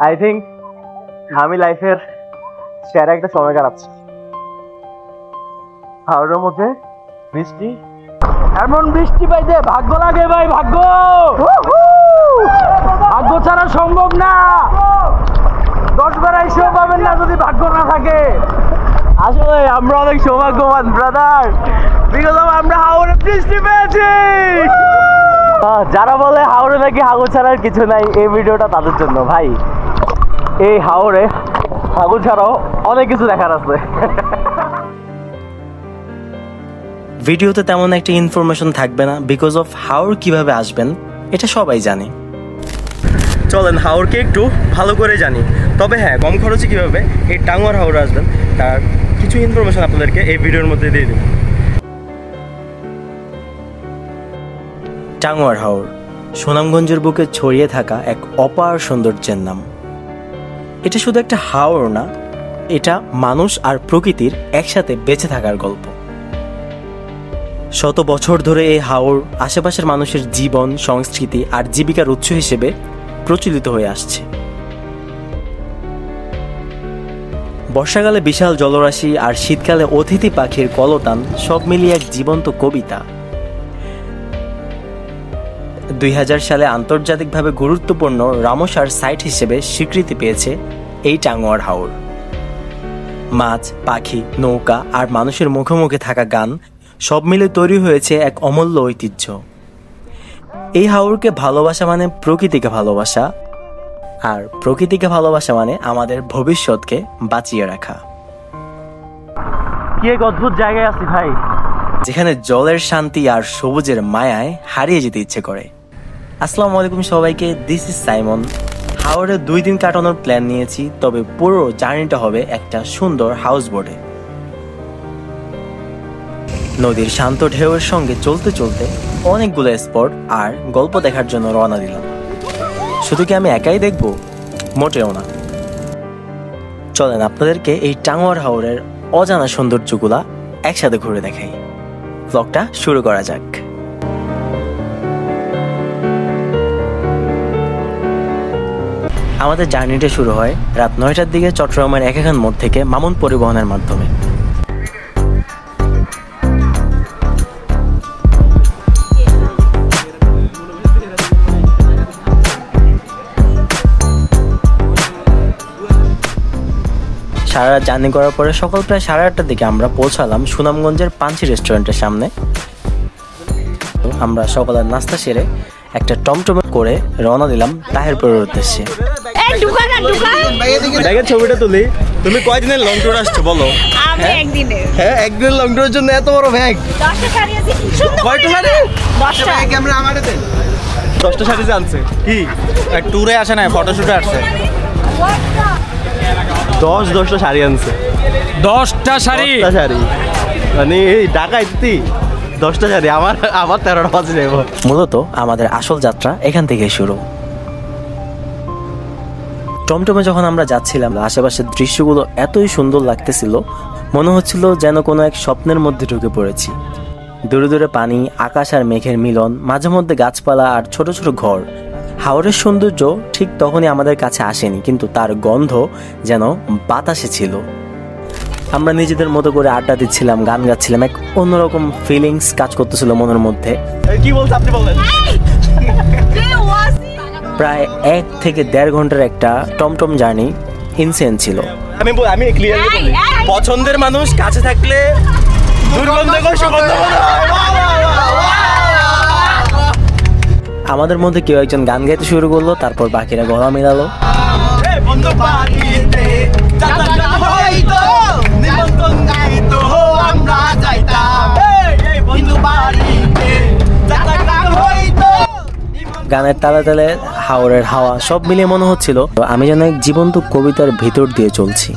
I think আমি লাইফের সেরা একটা সময় কাটাচ্ছি। হাওড়ের মধ্যে বৃষ্টি, এমন বৃষ্টি পাইতে ভাগ্য লাগে ভাই, ভাগ্য ভাগ্য ছাড়া সম্ভব না। 10 বার এসেও পাবেন না যদি ভাগ্য না থাকে। আসলে আমরা অনেক সৌভাগ্যবান ব্রাদার, বিকজ আমরা হাওড়ে বৃষ্টি পেয়েছি। যারা বলে হাওড়ে নাকি হাগু ছাড়ার কিছু নাই, এই ভিডিওটা তাদের জন্য। ভাই এই হাওড়ে হাগু ছাড়াও অনেক কিছু দেখার আছে। ভিডিওতে তেমন একটা ইনফরমেশন থাকবে না, বিকজ অফ হাওড় কিভাবে আসবেন এটা সবাই জানে। চলেন হাওড়কে একটু ভালো করে জানি। তবে হ্যাঁ, কম খরচে কিভাবে এই টাঙ্গুয়ার হাওড়ে আসবেন তার কিছু ইনফরমেশন আপনাদেরকে এই ভিডিওর মধ্যে দিয়ে দেব। টাঙ্গুয়ার হাওড় সুনামগঞ্জের বুকে ছড়িয়ে থাকা এক অপার সৌন্দর্যের নাম। এটা শুধু একটা হাওড় না, এটা মানুষ আর প্রকৃতির একসাথে বেঁচে থাকার গল্প। শত বছর ধরে এই হাওড় আশেপাশের মানুষের জীবন, সংস্কৃতি আর জীবিকার উৎস হিসেবে প্রচলিত হয়ে আসছে। বর্ষাকালে বিশাল জলরাশি আর শীতকালে অতিথি পাখির কলতান সব মিলিয়ে এক জীবন্ত কবিতা। 2000 সালে আন্তর্জাতিকভাবে গুরুত্বপূর্ণ রামসার সাইট হিসেবে স্বীকৃতি পেয়েছে এই টাঙ্গুয়ার হাওড়। মাছ, পাখি, নৌকা আর মানুষের মুখে মুখে থাকা গান সব মিলে তৈরি হয়েছে এক অমূল্য ঐতিহ্য। এই হাওড়কে ভালোবাসা মানে প্রকৃতিকে ভালোবাসা, আর প্রকৃতিকে ভালোবাসা মানে আমাদের ভবিষ্যৎকে বাঁচিয়ে রাখা। কি এক অদ্ভুত জায়গায় আছি ভাই, যেখানে জলের শান্তি আর সবুজের মায়ায় হারিয়ে যেতে ইচ্ছে করে। আসসালামু আলাইকুম সবাইকে, দিস ইজ সাইমন। হাওড়ে 2 দিন কাটানোর প্ল্যান নিয়েছি, তবে পুরো জার্নিটা হবে একটা সুন্দর হাউস বোটে। নদীর শান্ত ঢেউয়ের সঙ্গে চলতে চলতে অনেকগুলো স্পট আর গল্প দেখার জন্য রওনা দিলাম। শুধু কি আমি একাই দেখব? মোটেও না। চলেন আপনাদেরকে এই টাঙ্গুয়ার হাওরের অজানা সৌন্দর্যগুলা একসাথে ঘুরে দেখাই। ব্লগটা শুরু করা যাক। আমাদের জার্নিটা শুরু হয় রাত 9টার দিকে চট্টগ্রামের একাখান মোড় থেকে মামুন পরিবহনের মাধ্যমে। সারা রাত জার্নি করার পরে সকাল প্রায় 8:30টার দিকে আমরা পৌঁছালাম সুনামগঞ্জের পাঞ্চি রেস্টুরেন্টের সামনে। আমরা সকালের নাস্তা সেরে একটা টমটমে করে রওনা দিলাম তাহিরপুরের উদ্দেশ্যে। ছবিটা তুলি। তুমি কয়দিনের লং ট্যুর আসছো বলো? আমি একদিনের। হ্যাঁ, একদিনের লং ট্যুরের জন্য এত বড় ব্যাগ? 10টা শাড়ি আছে। কয়টা শাড়ি? 10টা। ক্যামেরা আমারে দেন। 10টা শাড়ি জানছে কি? ট্যুরে আসে না, ফটোশুটে আসছে। 10টা শাড়ি আনছে। 10টা শাড়ি মানে এই ঢাকায় 10টা শাড়ি। আবার 13টা বাজে যাব। মূলত আমাদের আসল যাত্রা এখান থেকে শুরু। টমটমে যখন আমরা যাচ্ছিলাম, আশেপাশের দৃশ্যগুলো এতই সুন্দর লাগতেছিল, মনে হচ্ছিল যেন কোনো এক স্বপ্নের মধ্যে ঢুকে পড়েছি। দূরে দূরে পানি, আকাশ আর মেঘের মিলন, মাঝে মধ্যে গাছপালা আর ছোট ছোট ঘর। হাওরের সৌন্দর্য ঠিক তখনই আমাদের কাছে আসেনি, কিন্তু তার গন্ধ যেন বাতাসে ছিল। আমরা নিজেদের মতো করে আড্ডা দিচ্ছিলাম, গান গাচ্ছিলাম, এক অন্যরকম ফিলিংস কাজ করতেছিল মনের মধ্যে। কি বলছে আপনি বলেন। প্রায় 1 থেকে 1.5 ঘন্টার একটা টমটম জার্নি ইনসেন ছিল। আমি ক্লিয়ারলি বলি, পছন্দের মানুষ কাছে থাকলে আমাদের মধ্যে কেউ একজন গান গাইতে শুরু করলো, তারপর বাকিরা গলা মিলালো। গানের তালে তালে হাওরের হাওয়া সব মিলিয়ে মনে হচ্ছিল আমি যেন এক জীবন্ত কবিতার ভিতর দিয়ে চলছি।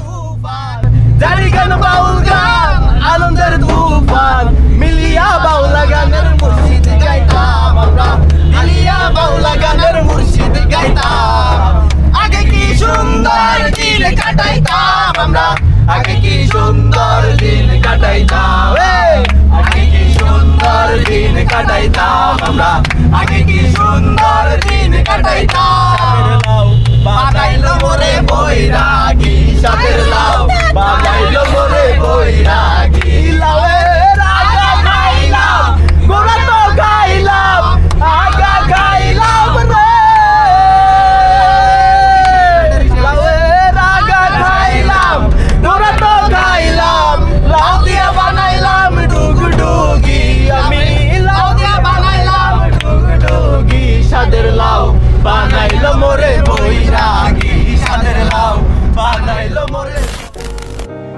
আনন্দের তুফান মিলিয়া বাউলা গানের মুর্শিদ গাইতাম আমরা, মিলিয়া বাউলা গানের মুর্শিদ গাইতাম। আগে কি সুন্দর দিন কাটাইতাম আমরা, আগে কি সুন্দর দিন কাটাইতাম, আগে কি সুন্দর দিন কাটাইতাম আমরা, আগে কি সুন্দর দিন কাটাইতাম।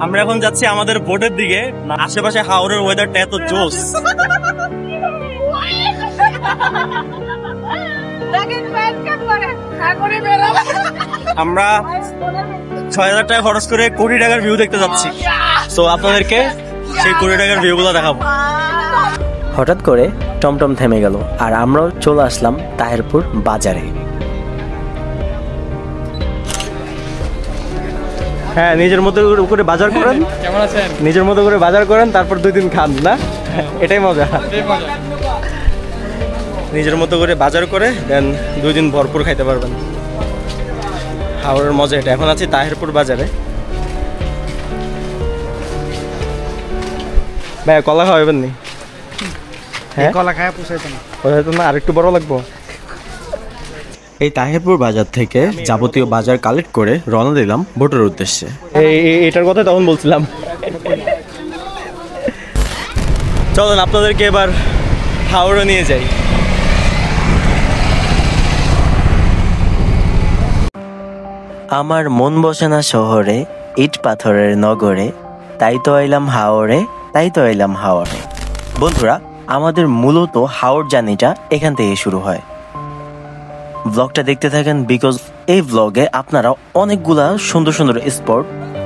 আমরা এখন যাচ্ছি আমাদের বোটের দিকে। আশেপাশে হাওরের ওয়েদারটা এত জোস। আমরা ৬,০০০ টাকা খরচ করে কোটি টাকার ভিউ দেখতে যাচ্ছি। তো আপনাদেরকে সেই কোটি টাকার ভিউ গুলো দেখাবো। হঠাৎ করে টমটম থেমে গেল আর আমরাও চলে আসলাম তাহেরপুর বাজারে। হ্যাঁ, নিজের মতো করে বাজার করেন। কেমন আছেন? নিজের মতো করে বাজার করেন, তারপর 2 দিন খান না, এটাই মজা। নিজের মতো করে বাজার করে দেন 2 দিন ভরপুর খাইতে পারবেন। হাওড়ের মজা এটা। এখন আছি তাহেরপুর বাজারে। ভাই কলা খাওয়াবেন নি? হ্যাঁ, কলা খায় পুষাইতো না। পোষাইতো না, আর একটু বড় লাগবো। এই তাহেরপুর বাজার থেকে যাবতীয় বাজার কালেক্ট করে রওনা দিলাম বোটের উদ্দেশ্যে। এটার কথা তখন বলছিলাম। চলেন আপনাদেরকে এবার হাওড়ে নিয়ে যাই। আমার মন বসে না শহরে, ইট পাথরের নগরে, তাই তো আইলাম হাওড়ে, তাই তো আইলাম হাওড়ে। বন্ধুরা, আমাদের মূলত হাওড় জার্নিটা এখান থেকে শুরু হয়। ব্লগটা দেখতে থাকেন, বিকজ এই ব্লগে আপনারা অনেকগুলা সুন্দর সুন্দর স্পট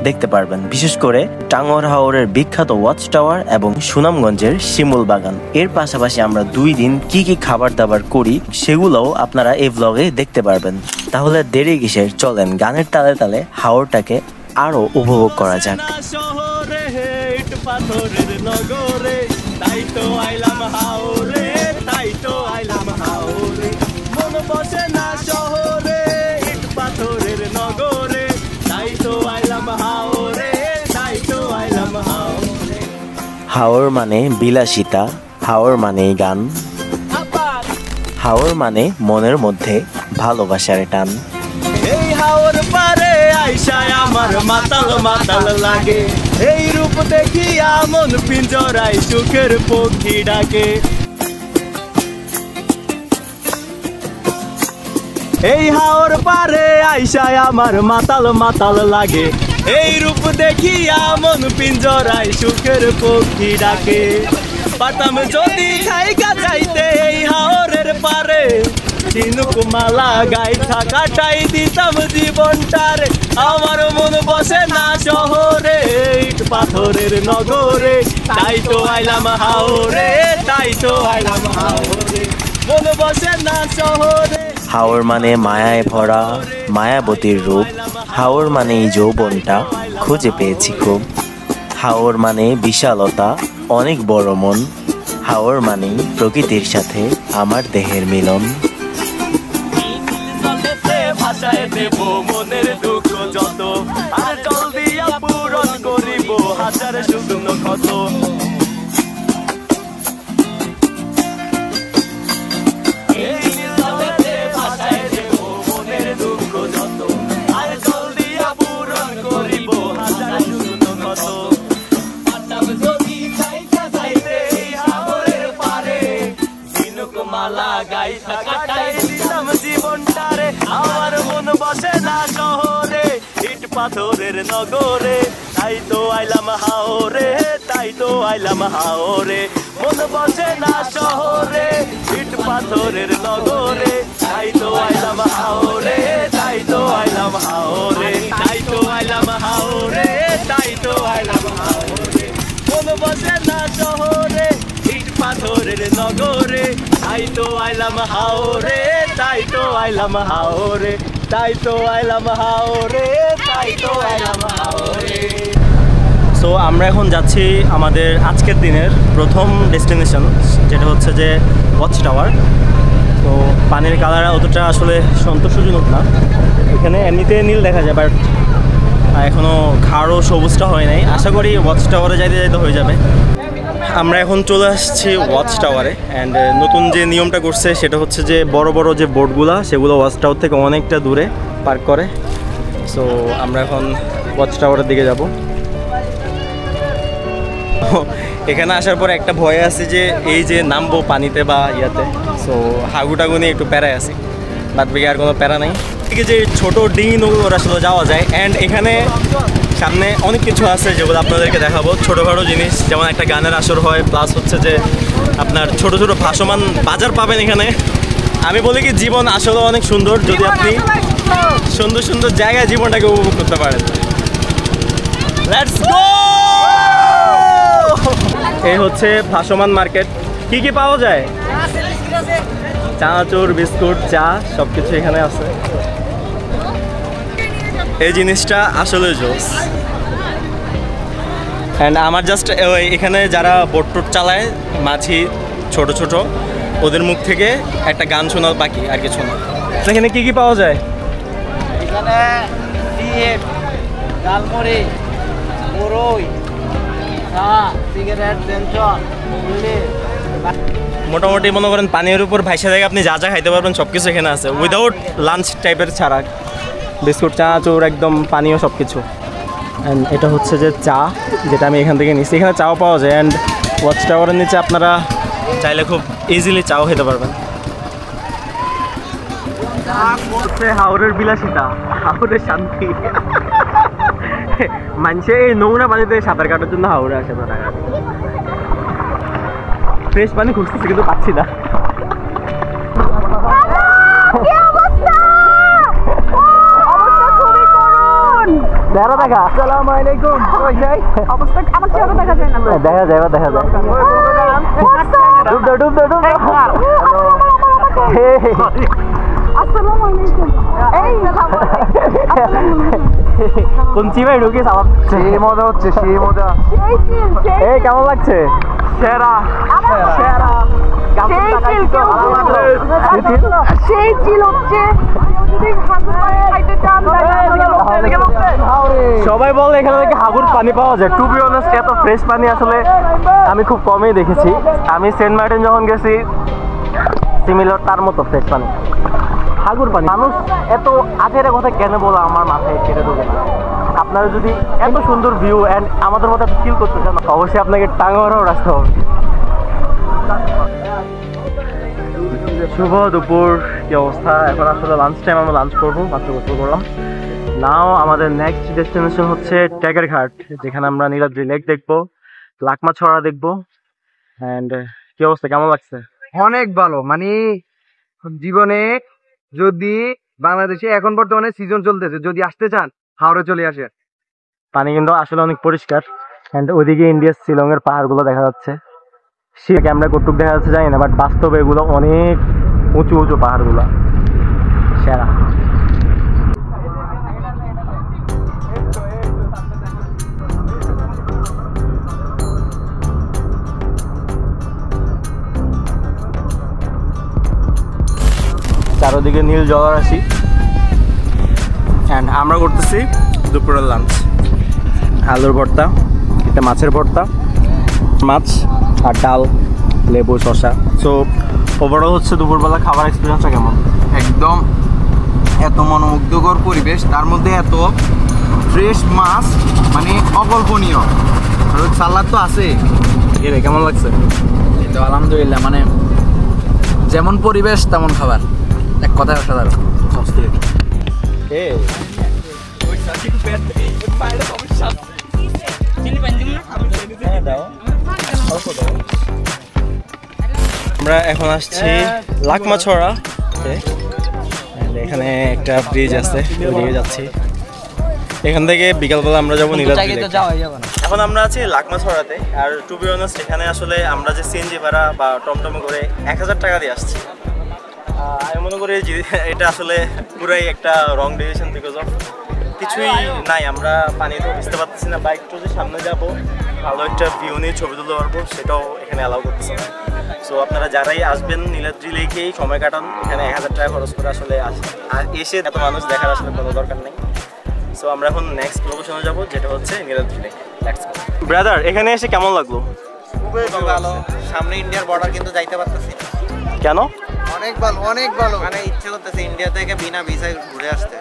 দেখতে পারবেন, বিশেষ করে টাঙ্গর হাওরের বিখ্যাত ওয়াচ টাওয়ার এবং সুনামগঞ্জের শিমুল বাগান। এর পাশাপাশি আমরা 2 দিন কি কি খাবার দাবার করি সেগুলোও আপনারা এই ব্লগে দেখতে পারবেন। তাহলে দেরি কিসের, চলেন গানের তালে তালে হাওরটাকে আরো উপভোগ করা যাক। শহরে ইট পাথরের নগরে, তাই তো আইলাম হাওরে, তাই তো আইলাম হাওরে। মন বসে না শহরে, ইট পাথরের নগরে, তাই তো আইলাম হাওরে, তাই তো আইলাম হাওরে। হাওর মানে বিলাসিতা, হাওর মানেই গান, হাওর মানে মনের মধ্যে ভালোবাসার টান। এই হাওর পারে আইসায় আমার মাতাল মাতাল লাগে, এই রূপ দেখিয়া মন পিঞ্জরায় সুখের পক্ষী ডাকে। এই হাওর পারে আইসায় আমার মাতাল মাতাল লাগে, এই রূপ দেখিয়া মন পিঞ্জরায় সুখের পক্ষী ডাকে। পাতাম যদি খাইকা যাইতে এই হাওরের পারে, ঝিনুক মালা গাইথা কাটাই দিতাম জীবনটারে। আমার মন বসে না শহরে, ইট পাথরের নগরে, তাই তো আইলাম হাওরে, তাই তো আইলাম হাওরে। মন বসে না শহরে। হাওর মানে মায়ায় ভরা মায়াবতীর রূপ, হাওর মানে এই যৌবনটা খুঁজে পেয়েছি খুব। হাওর মানে বিশালতা, অনেক বড় মন, হাওর মানে প্রকৃতির সাথে আমার দেহের মিলন। ভাষায় দেব মনের দুঃখ যত, আর জল দিয়া পূরণ করিব হাজার শুকনো ক্ষত। ভাষায় দেব মনের দুঃখ যত, আর জল দিয়া পূরণ করিব হাজার শুকনো ক্ষত। যদি চাইতে চাইতে এই হাওরের পারে, ঝিনুক মালা গাইথা কাটাই দিতাম জীবনটারে। আমার মন বসে না শহরে, ইট পাথরের নগরে, তাই তো আইলাম হাওরে, তাই তো আইলাম হাওরে। মন বসে না শহরে, ইট পাথরের নগরে, তাই তো আইলাম হাওরে, তাই তো আইলাম হাওরে, তাই তো আইলাম হাওরে, তাই তো আইলাম হাওরে। মন বসে না শহরে, ইট পাথরের নগরে, তাই তো আইলাম হাওরে, তাই তো আইলাম হাওরে, তাই তো আইলাম হাওরে, তাই তো আইলাম হাওরে। সো আমরা এখন যাচ্ছি আমাদের আজকের দিনের প্রথম ডেস্টিনেশন, যেটা হচ্ছে যে ওয়াচ টাওয়ার। তো পানির কালার অতটা আসলে সন্তোষজনক না, এখানে এমনিতে নীল দেখা যায়, বাট এখনও গাঢ় সবুজটা হয় নাই। আশা করি ওয়াচ টাওয়ারে যাইতে যাইতে হয়ে যাবে। আমরা এখন চলে আসছি ওয়াচ টাওয়ারে, অ্যান্ড নতুন যে নিয়মটা করছে সেটা হচ্ছে যে বড় বড় যে বোটগুলো সেগুলো ওয়াচ টাওয়ার থেকে অনেকটা দূরে পার্ক করে। সো আমরা এখন ওয়াচ টাওয়ারের দিকে যাব। এখানে আসার পরে একটা ভয় আছে যে এই যে নামবো পানিতে বা ইয়াতে, সো হাগুটাগু নিয়ে একটু প্যারায় আছি, বাদ বাকি আর কোনো প্যারা নেই। থেকে যে ছোটো ডিঙি নৌকো আসলে যাওয়া যায়, অ্যান্ড এখানে সামনে অনেক কিছু আছে যেগুলো আপনাদেরকে দেখাবো, ছোটোখাটো জিনিস, যেমন একটা গানের আসর হয়, প্লাস হচ্ছে যে আপনার ছোট ছোট ভাসমান বাজার পাবেন এখানে। আমি বলি কি জীবন আসলে অনেক সুন্দর যদি আপনি সুন্দর সুন্দর জায়গায় জীবনটাকে উপভোগ করতে পারেন। Let's go! এই হচ্ছে ভাসমান মার্কেট। কি কি পাওয়া যায়? চানাচুর, বিস্কুট, চা, সব কিছু এখানে আছে। এই জিনিসটা আসলে জোস। অ্যান্ড আমার জাস্ট এখানে যারা বোট টোট চালায়, মাঝি ছোট ছোট, ওদের মুখ থেকে একটা গান শোনার বাকি, আর কিছু না। এখানে কি কি পাওয়া যায়? এখানে ডিম, ডালমুড়ি, বড়ই, চা, সিগারেট, পেনশন, মোটামুটি মনে করেন পানির উপর ভাইসা থেকে আপনি যা যা খাইতে পারবেন সব কিছু এখানে আছে, উইদাউট লাঞ্চ টাইপের ছাড়া। বিস্কুট, চানাচুর, একদম পানীয় সব কিছু। অ্যান্ড এটা হচ্ছে যে চা, যেটা আমি এখান থেকে নিচ্ছি। এখানে চাও পাওয়া যায়। অ্যান্ড ওয়াচ টাওয়ারের নিচে আপনারা চাইলে খুব ইজিলি চাও খেতে পারবেন। হাওড়ের বিলাসিতা, হাওড়ের শান্তি। মানুষে এই নোংরা পানিতে সাঁতার কাটার জন্য হাওড়ে আসে। ফ্রেশ পানি খুঁজতেছি কিন্তু পাচ্ছি না। দেখা দেখা। আসসালামু আলাইকুম। অবস্থা আমার চেহারা দেখা যায় না। দেখা যায়, দেখা যায়। ডুব দাও, ডুব দাও, ডুব দাও। আসসালামু আলাইকুম। এই কোন চিবাই ঢুকিস আমার? সেই মজা হচ্ছে, সেই মজা। এই কেমন লাগছে? সেরা সেরা। সেই চিল হচ্ছে যদি খাইতে চান। সবাই বলে এখানে নাকি হাগুর পানি পাওয়া যায়। টু বি অনেস্ট এত ফ্রেশ পানি আসলে আমি খুব কমই দেখেছি। আমি সেন্ট মার্টিন যখন গেছি সিমিলার তার মতো ফ্রেশ পানি, হাগুর পানি। মানুষ এত আগের কথা কেন বলো আমার মাথায় কেটে দেবে না। আপনারা যদি এত সুন্দর ভিউ অ্যান্ড আমাদের মতো ফিল করতে চান, অবশ্যই আপনাকে টাঙ্গারাও রাখতে হবে। শুভ দুপুর, কি অবস্থা? এখন আসলে লাঞ্চ টাইম, আমরা লাঞ্চ করবো, মাত্র গোসল করলাম। নাও আমাদের নেক্সট ডেস্টিনেশন হচ্ছে ট্যাগের ঘাট, যেখানে আমরা নীলাদ্রি লেক দেখবো, লাকমাছড়া দেখবো। অ্যান্ড কি অবস্থা, কেমন লাগছে? অনেক ভালো। মানে জীবনে যদি বাংলাদেশে এখন বর্তমানে সিজন চলতেছে, যদি আসতে চান হাওড়ে চলে আসে। পানি কিন্তু আসলে অনেক পরিষ্কার। অ্যান্ড ওইদিকে ইন্ডিয়ার শিলংয়ের পাহাড়গুলো দেখা যাচ্ছে। সে ক্যামেরা কতটুকু দেখা যাচ্ছে জানি না, বাট বাস্তবে এগুলো অনেক উঁচু উঁচু পাহাড়গুলো। সেরা। চারোদিকে নীল জলরাশি। অ্যান্ড আমরা করতেছি দুপুরের লাঞ্চ। আলুর ভর্তা, একটা মাছের ভর্তা, মাছ আর ডাল, লেবু, শসা। সো ওভারঅল হচ্ছে দুপুরবেলা খাবার এক্সপিরিয়েন্সটা কেমন? একদম এত মনোমুগ্ধকর পরিবেশ, তার মধ্যে এত ফ্রেশ মাছ, মানে অকল্পনীয়। আর সালাদ তো আছে। রে কেমন লাগছে? তো আলহামদুলিল্লাহ, মানে যেমন পরিবেশ তেমন খাবার, এক কথায় অসাধারণ। আমরা এখন আসছি লাকমাছড়া। এখানে একটা ব্রিজ আছে, ওদিকে যাচ্ছি। এখান থেকে বিকালবেলা আমরা যাবো নীলাদ্রি লেক। এখন আমরা আছি লাকমাছড়াতে। আর টু বি অনেস্ট এখানে আসলে আমরা যে সিএনজি ভাড়া বা টমটমে করে 1000 টাকা দিয়ে আসছি। আমি মনে করি যে এটা আসলে পুরাই একটা রং ডিসিশন, বিকজ অফ কিছুই নাই। আমরা পানিতেও ভিজতে পারতেছি না। বাইক যে সামনে যাবো, ভালো একটা ভিউ নিয়ে ছবি তুলতে পারবো, সেটাও এখানে অ্যালাউ করতেছে না। সো আপনারা যারাই আসবেন নীলাদ্রি লেকেই সময় কাটান, এখানে 1000 টাকা খরচ করে আসলে আর এসে এত মানুষ দেখার আসলে কোনো দরকার নেই। সো আমরা এখন নেক্সট লোকেশনে যাবো, যেটা হচ্ছে নীলাদ্রি লেক। ব্রাদার, এখানে এসে কেমন লাগলো? খুবই ভালো। সামনে ইন্ডিয়ার বর্ডার কিন্তু যাইতে পারতেছি না। কেন? অনেক ভালো, অনেক ভালো। মানে ইচ্ছে করতেছে ইন্ডিয়া থেকে বিনা ভিসায় ঘুরে আসতে।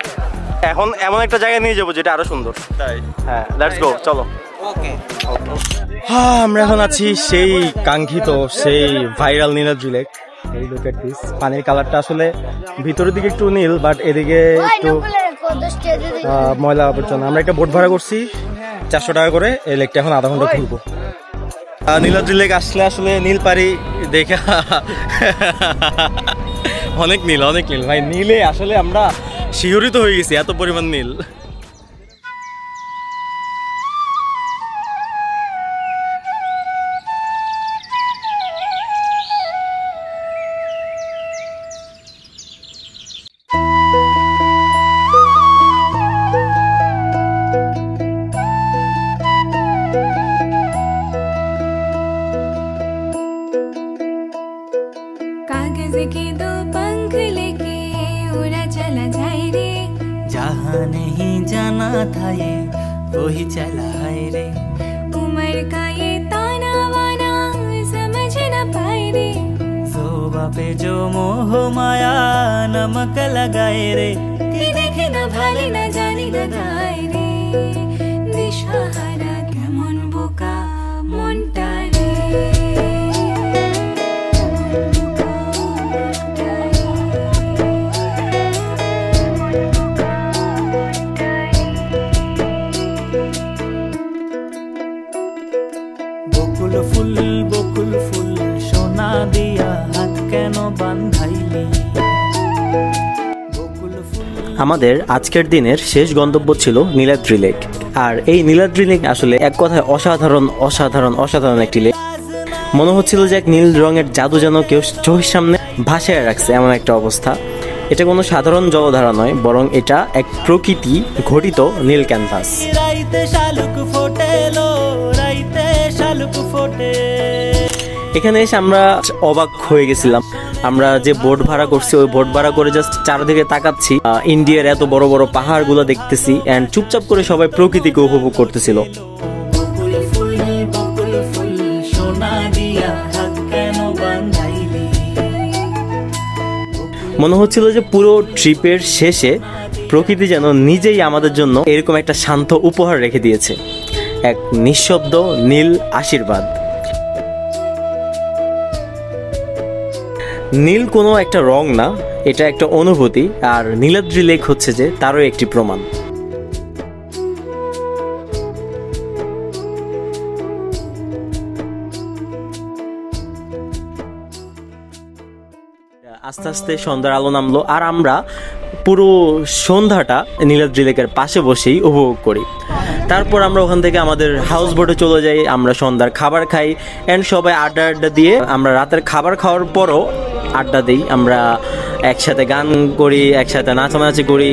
এখন এমন একটা জায়গায় নিয়ে যাবো যেটা আরো সুন্দর। তাই? হ্যাঁ, লেটস গো, চলো। ওকে। হ্যাঁ, আমরা এখন আছি সেই কাঙ্ক্ষিত, সেই ভাইরাল নীলাদ্রি লেক। এই লুক এট দিস। পানির কালারটা আসলে ভিতরের দিকে একটু নীল, বাট এদিকে একটু ময়লা আবর্জনা। আমরা একটা বোট ভাড়া করছি 400 টাকা করে, এই লেকটা এখন আধা ঘন্টা ঘুরবো। নীলাদ্রি লেক আসলে আসলে নীল পারি দেখা অনেক নীল ভাই, নীলে আসলে আমরা শিহরিত হয়ে গেছি, এত পরিমাণ নীল। कागज के दो पंख लेके उड़ा चला जाए रे, जहाँ नहीं जाना था ये वही चला है रे। उम्र का ये ताना वाना समझ न पाए रे, जोबा पे जो मोह माया नमक लगाए रे। कि देखे न भाले न जाने न गाए रे, दिशाहारा केमन बोका मनटा रे। বকুল ফুল সোনা দিয়া হাত কেন বাঁধাইলি। আমাদের আজকের দিনের শেষ গন্তব্য ছিল নীলাদ্রি লেক। আর এই নীলাদ্রি লেক আসলে এক কথায় অসাধারণ একটি লেক। মনে হচ্ছিল যে এক নীল রঙের জাদু যেন কেউ চোখের সামনে ভাসিয়ে রাখছে, এমন একটা অবস্থা। এটা কোনো সাধারণ জলধারা নয়, বরং এটা এক প্রকৃতি ঘটিত নীল ক্যানভাস। এখানে এসে আমরা অবাক হয়ে গেছিলাম। আমরা যে বোট ভাড়া করছি, ওই বোট ভাড়া করে জাস্ট চারদিকে তাকাচ্ছি, ইন্ডিয়ার এত বড় বড় পাহাড়গুলো দেখতেছি, এন্ড চুপচাপ করে সবাই প্রকৃতিকে উপভোগ করতেছিল। মনে হচ্ছিল যে পুরো ট্রিপের শেষে প্রকৃতি যেন নিজেই আমাদের জন্য এরকম একটা শান্ত উপহার রেখে দিয়েছে, এক নিঃশব্দ নীল আশীর্বাদ। নীল কোনো একটা রং না, এটা একটা অনুভূতি, আর নীলাদ্রি লেক হচ্ছে যে তারও একটি প্রমাণ। আস্তে আস্তে সন্ধ্যার আলো নামলো, আর আমরা পুরো সন্ধ্যাটা নীলাদ্রি লেকের পাশে বসেই উপভোগ করি। তারপর আমরা ওখান থেকে আমাদের হাউস বোটে চলে যাই, আমরা সন্ধ্যার খাবার খাই, অ্যান্ড সবাই আড্ডা দিয়ে আমরা রাতের খাবার খাওয়ার পরও আড্ডা দিই। আমরা একসাথে গান করি, একসাথে নাচানাচি করি।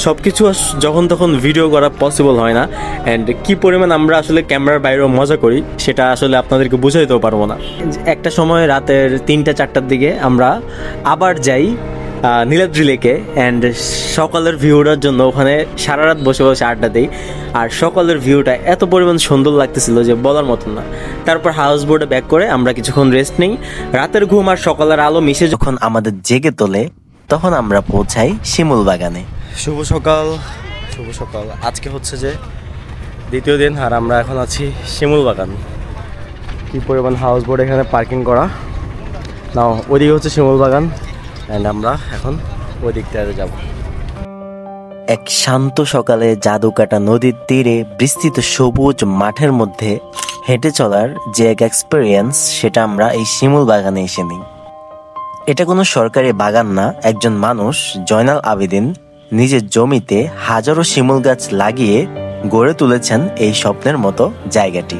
সবকিছু যখন তখন ভিডিও করা পসিবল হয় না, অ্যান্ড কি পরিমাণ আমরা আসলে ক্যামেরার বাইরেও মজা করি সেটা আসলে আপনাদেরকে বুঝাইতেও পারবো না। একটা সময় রাতের 3টা-4টার দিকে আমরা আবার যাই নীলাদ্রি লেকে, অ্যান্ড সকালের ভিউটার জন্য ওখানে সারা রাত বসে বসে আড্ডা দিই। আর সকালের ভিউটা এত পরিমাণ সুন্দর লাগতেছিল যে বলার মতন না। তারপর হাউস বোটে ব্যাক করে আমরা কিছুক্ষণ রেস্ট নিই। রাতের ঘুম আর সকালের আলো মিশে যখন আমাদের জেগে তোলে, তখন আমরা পৌঁছাই শিমুল বাগানে। শুভ সকাল। আজকে হচ্ছে যে দ্বিতীয় দিন, আর আমরা এখন আছি শিমুল বাগান। কি পরিমাণ হাউস বোট এখানে পার্কিং করা। নাও ওইদিকে হচ্ছে শিমুল বাগান, অ্যান্ড আমরা এখন ওই দিকটাতে যাব। এক শান্ত সকালে জাদুকাটা নদীর তীরে বিস্তৃত সবুজ মাঠের মধ্যে হেঁটে চলার যে এক এক্সপেরিয়েন্স, সেটা আমরা এই শিমুল বাগানে এসে নিই। এটা কোনো সরকারি বাগান না, একজন মানুষ জয়নাল আবেদিন নিজের জমিতে হাজারো শিমুল গাছ লাগিয়ে গড়ে তুলেছেন এই স্বপ্নের মতো জায়গাটি।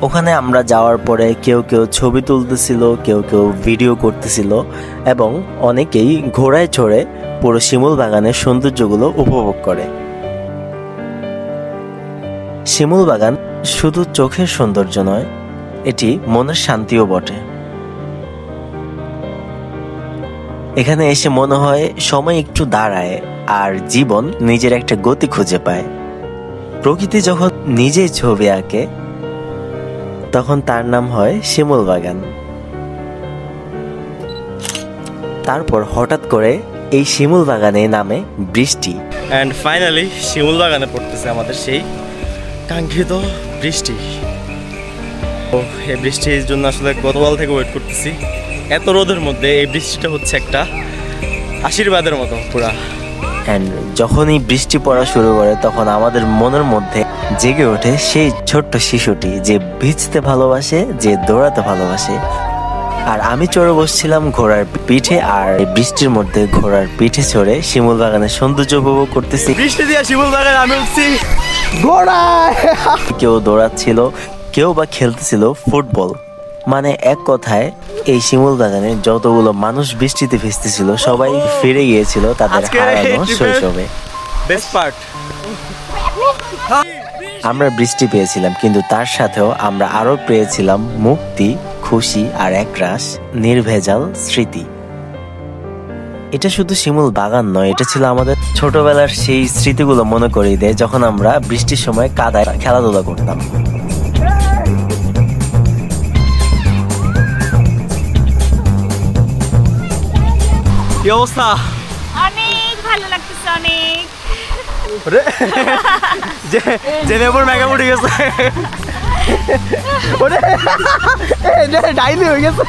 ওখানে আমরা যাওয়ার পরে কেউ ছবি তুলতেছিল, কেউ ভিডিও করতেছিল, এবং অনেকেই ঘোড়ায় চড়ে পুরো শিমুল বাগানের সৌন্দর্যগুলো উপভোগ করে। শিমুল বাগান শুধু চোখের সৌন্দর্য নয়, এটি মনের শান্তিও বটে। এখানে এসে মনে হয় সময় একটু দাঁড়ায়, আর জীবন নিজের একটা গতি খুঁজে পায়। প্রকৃতি যখন নিজেই ছবি আঁকে, তখন তার নাম হয় শিমুল বাগান। তারপর হঠাৎ করে এই শিমুল বাগানে নামে বৃষ্টি। অ্যান্ড ফাইনালি শিমুল বাগানে পড়তেছে আমাদের সেই কাঙ্ক্ষিত বৃষ্টি। ও এই বৃষ্টির জন্য আসলে গতকাল থেকে ওয়েট করতেছি। এত রোদের মধ্যে এই বৃষ্টিটা হচ্ছে একটা আশীর্বাদের মতো পুরা। অ্যান্ড যখনই বৃষ্টি পড়া শুরু করে তখন আমাদের মনের মধ্যে জেগে ওঠে সেই ছোট্ট শিশুটি যে ভিজতে ভালোবাসে, যে দৌড়াতে ভালোবাসে। আর আমি চড়ে বসছিলাম ঘোড়ার পিঠে, আর বৃষ্টির মধ্যে ঘোড়ার পিঠে চড়ে শিমুল বাগানের সৌন্দর্য উপভোগ করতেছি। বৃষ্টি দিয়ে শিমুল বাগানে আমি উঠছি। কেউ দৌড়াচ্ছিল, কেউ বা খেলতেছিল ফুটবল। মানে এক কথায় এই শিমুল বাগানে যতগুলো মানুষ বৃষ্টিতে ভিজতেছিল সবাই ফিরে গিয়েছিল তাদের হারানো শৈশবে। বেস্ট পার্ট, আমরা বৃষ্টি পেয়েছিলাম, কিন্তু তার সাথেও আমরা আরো পেয়েছিলাম মুক্তি, খুশি আর একরাশ নির্ভেজাল স্মৃতি। এটা শুধু শিমুল বাগান নয়, এটা ছিল আমাদের ছোটবেলার সেই স্মৃতিগুলো মনে করিয়ে দেয় যখন আমরা বৃষ্টির সময় কাদায় খেলাধুলা করতাম। কি অবস্থা? অনেক ভালো লাগতেছে, অনেক। জেনে উপর মেঘা উঠে গেছে, ডাইলি হয়ে গেছে।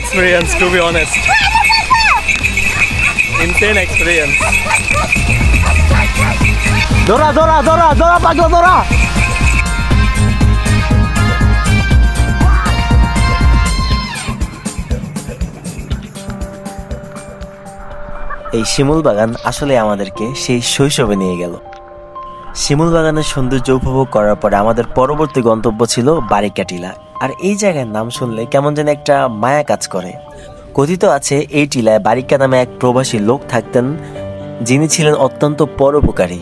Experience, to be honest. Insane experience. Dora, Dora, Dora, Dora, Pago, Dora. এই শিমুল বাগান আসলে আমাদেরকে সেই শৈশবে নিয়ে গেল। শিমুল বাগানের সৌন্দর্য উপভোগ করার পরে আমাদের পরবর্তী গন্তব্য ছিল বারিকা টিলা। আর এই জায়গার নাম শুনলে কেমন যেন একটা মায়া কাজ করে। কথিত আছে এই টিলায় বারিকা নামে এক প্রবাসী লোক থাকতেন, যিনি ছিলেন অত্যন্ত পরোপকারী।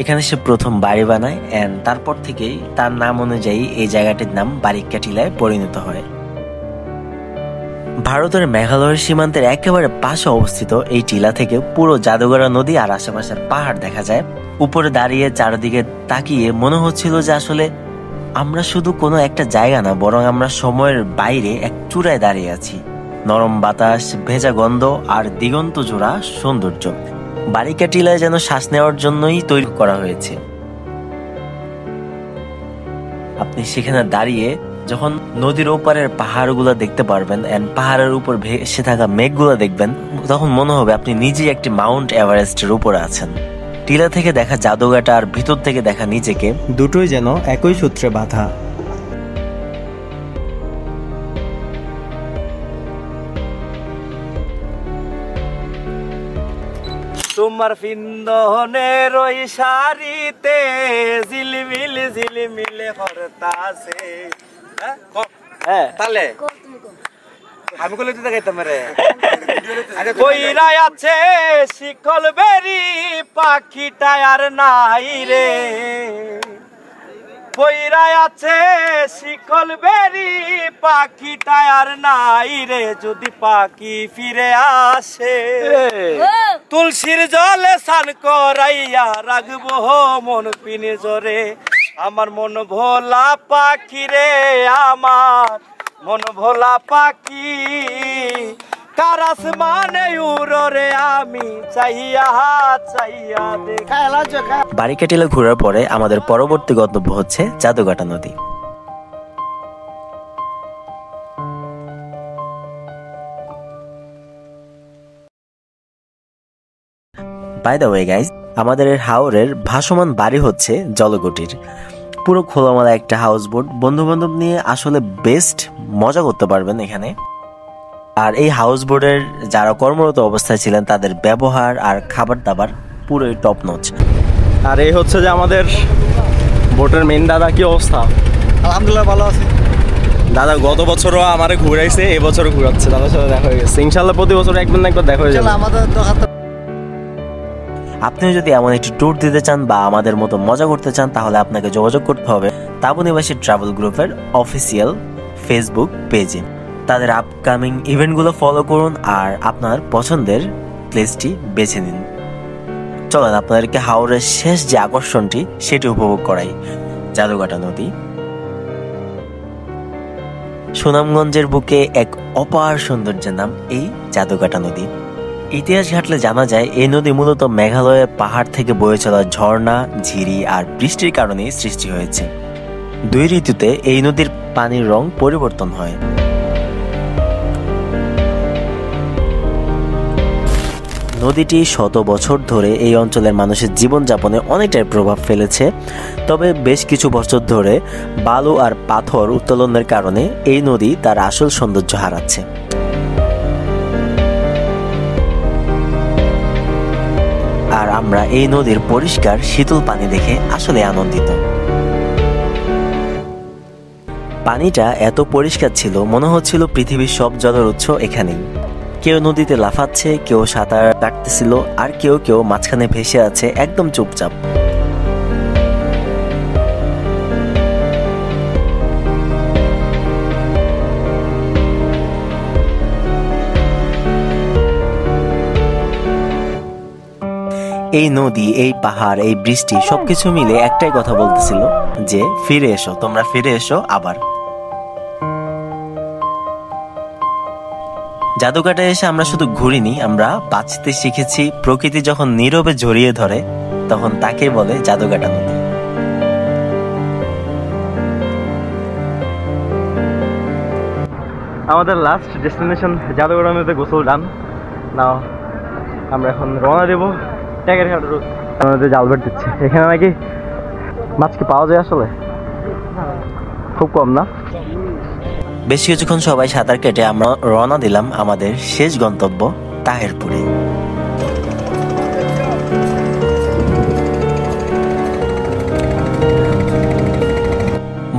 এখানে সে প্রথম বাড়ি বানায়, অ্যান্ড তারপর থেকেই তার নাম অনুযায়ী এই জায়গাটির নাম বারিকা টিলায় পরিণত হয়। ভারতের মেঘালয়ের সীমান্তের একেবারে পাশে অবস্থিত এই টিলা থেকে পুরো জাদুগড়া নদী আর আশেপাশের পাহাড় দেখা যায়। উপরে দাঁড়িয়ে চারদিকে তাকিয়ে মনে হচ্ছিল যে আসলে আমরা শুধু কোনো একটা জায়গা না, বরং আমরা সময়ের বাইরে এক চূড়ায় দাঁড়িয়ে আছি। নরম বাতাস, ভেজা গন্ধ আর দিগন্ত জোড়া সৌন্দর্য বারিকা টিলায় যেন শ্বাস নেওয়ার জন্যই তৈরি করা হয়েছে। আপনি সেখানে দাঁড়িয়ে যখন নদীর ওপারের পাহাড়গুলো দেখতে পারবেন, এন্ড পাহাড়ের উপর ভেসে থাকা মেঘগুলো দেখবেন, তখন মনে হবে আপনি নিজেই একটি মাউন্ট এভারেস্টের উপরে আছেন। টিলা থেকে দেখা জাদুঘাটা আর ভিতর থেকে দেখা নিজেকে, দুটোই যেন একই সূত্রে বাঁধা। তোমার পিন্দনের ওই শাড়িতে ঝিলমিল ঝিলমিলে হরতাছে। হ্যাঁ তাহলে আমি কইলে তুই গাইতাম রে। আরে কইরা আছে শিকল বেরি পাখিটা আর নাই রে, কইরা আছে শিকল বেরি পাখিটা আর নাই রে, যদি পাখি ফিরে আসে তুলসীর জলে স্নান করাইয়া রাখবো মন পিঞ্জরে। আমার মন ভোলা পাখি রে, আমার মন ভোলা পাখি, কার আসমানে উড়রে আমি চাইয়া চাইয়া দেখা। বারিকা টিলা ঘোরার পরে আমাদের পরবর্তী গন্তব্য হচ্ছে জাদুঘাটা নদী। বাই দ্য ওয়ে গাইজ, আমাদের হাওরের ভাসমান বাড়ি হচ্ছে জলকুটির। পুরো খোলামেলা একটা হাউস বোট, বন্ধু বান্ধব নিয়ে আসলে বেস্ট মজা করতে পারবেন এখানে। আর এই হাউস বোটের যারা কর্মরত অবস্থায় ছিলেন তাদের ব্যবহার আর খাবার দাবার পুরোই টপ নচ। আর এই হচ্ছে যে আমাদের বোটের মেন দাদা। কি অবস্থা? আলহামদুলিল্লাহ ভালো আছি। দাদা গত বছরও আমারে ঘুরাইছে, এবছরও ঘুরাচ্ছে, দাদার সাথে দেখা হয়ে গেছে। ইনশাল্লাহ প্রতি বছর একবার না একবার দেখা হয়ে যাবে। আমাদের আপনিও যদি এমন একটি ট্যুর দিতে চান বা আমাদের মতো মজা করতে চান, তাহলে আপনাকে যোগাযোগ করতে হবে তাবু নিবাসী ট্রাভেল গ্রুপের অফিসিয়াল ফেসবুক পেজে। তাদের আপকামিং ইভেন্টগুলো ফলো করুন আর আপনার পছন্দের প্লেসটি বেছে নিন। চলেন আপনাদেরকে হাওরের শেষ যে আকর্ষণটি সেটি উপভোগ করাই, জাদুকাটা নদী। সুনামগঞ্জের বুকে এক অপার সৌন্দর্যের নাম এই জাদুকাটা নদী। ইতিহাস ঘাটলে জানা যায় এই নদী মূলত মেঘালয়ের পাহাড় থেকে বয়ে চলা ঝর্ণা, ঝিরি আর বৃষ্টির কারণেই সৃষ্টি হয়েছে। 2 ঋতুতে এই নদীর পানির রং পরিবর্তন হয়। নদীটি শত বছর ধরে এই অঞ্চলের মানুষের জীবনযাপনে অনেকটাই প্রভাব ফেলেছে। তবে বেশ কিছু বছর ধরে বালু আর পাথর উত্তোলনের কারণে এই নদী তার আসল সৌন্দর্য হারাচ্ছে। আর আমরা এই নদীর পরিষ্কার শীতল পানি দেখে আসলে আনন্দিত। পানিটা এত পরিষ্কার ছিল, মনে হচ্ছিল পৃথিবীর সব জলের উৎস এখানেই। কেউ নদীতে লাফাচ্ছে, কেউ সাঁতার কাটতেছিল, আর কেউ কেউ মাঝখানে ভেসে আছে একদম চুপচাপ। এই নদী, এই পাহাড়, এই বৃষ্টি সবকিছু মিলে একটাই কথা বলতেছিল যে ফিরে এসো, তোমরা ফিরে এসো আবার। জাদুকাটায় এসে আমরা শুধু ঘুরিনি, আমরা বাঁচতে শিখেছি। প্রকৃতি যখন নীরবে জড়িয়ে ধরে তখন তাকে বলে জাদুকাটা নদী। আমাদের লাস্ট ডেস্টিনেশন জাদুঘাটা নদীতে গোসল ডান। নাও আমরা এখন রওনা দেবো ট্যাগের ঘাট রোড। আমাদের জাল বেট দিচ্ছে এখানে, নাকি মাছ কি পাওয়া যায় আসলে? খুব কম না? বেশ কিছুক্ষণ সবাই সাঁতার কেটে আমরা রওনা দিলাম আমাদের শেষ গন্তব্য তাহেরপুরে।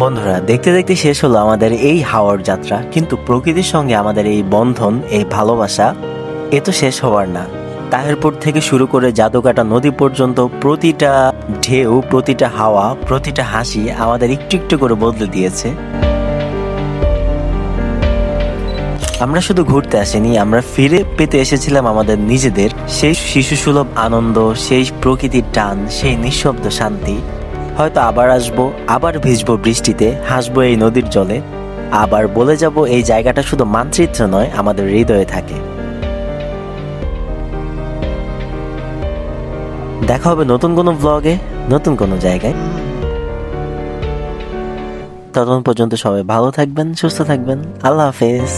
বন্ধুরা, দেখতে দেখতে শেষ হলো আমাদের এই হাওয়ার যাত্রা, কিন্তু প্রকৃতির সঙ্গে আমাদের এই বন্ধন, এই ভালোবাসা এ তো শেষ হওয়ার না। তাহেরপুর থেকে শুরু করে জাদুকাটা নদী পর্যন্ত প্রতিটা ঢেউ, প্রতিটা হাওয়া, প্রতিটা হাসি আমাদের একটু একটু করে বদলে দিয়েছে। আমরা শুধু ঘুরতে আসিনি, আমরা ফিরে পেতে এসেছিলাম আমাদের নিজেদের সেই শিশুসুলভ আনন্দ, সেই প্রকৃতির টান, সেই নিঃশব্দ শান্তি। হয়তো আবার আসবো, আবার ভিজবো বৃষ্টিতে, হাসবো এই নদীর জলে, আবার বলে যাব এই জায়গাটা শুধু মানচিত্র নয়, আমাদের হৃদয়ে থাকে। দেখা হবে নতুন কোনো ব্লগে, নতুন কোনো জায়গায়। ততক্ষণ পর্যন্ত সবাই ভালো থাকবেন, সুস্থ থাকবেন। আল্লাহ হাফেজ।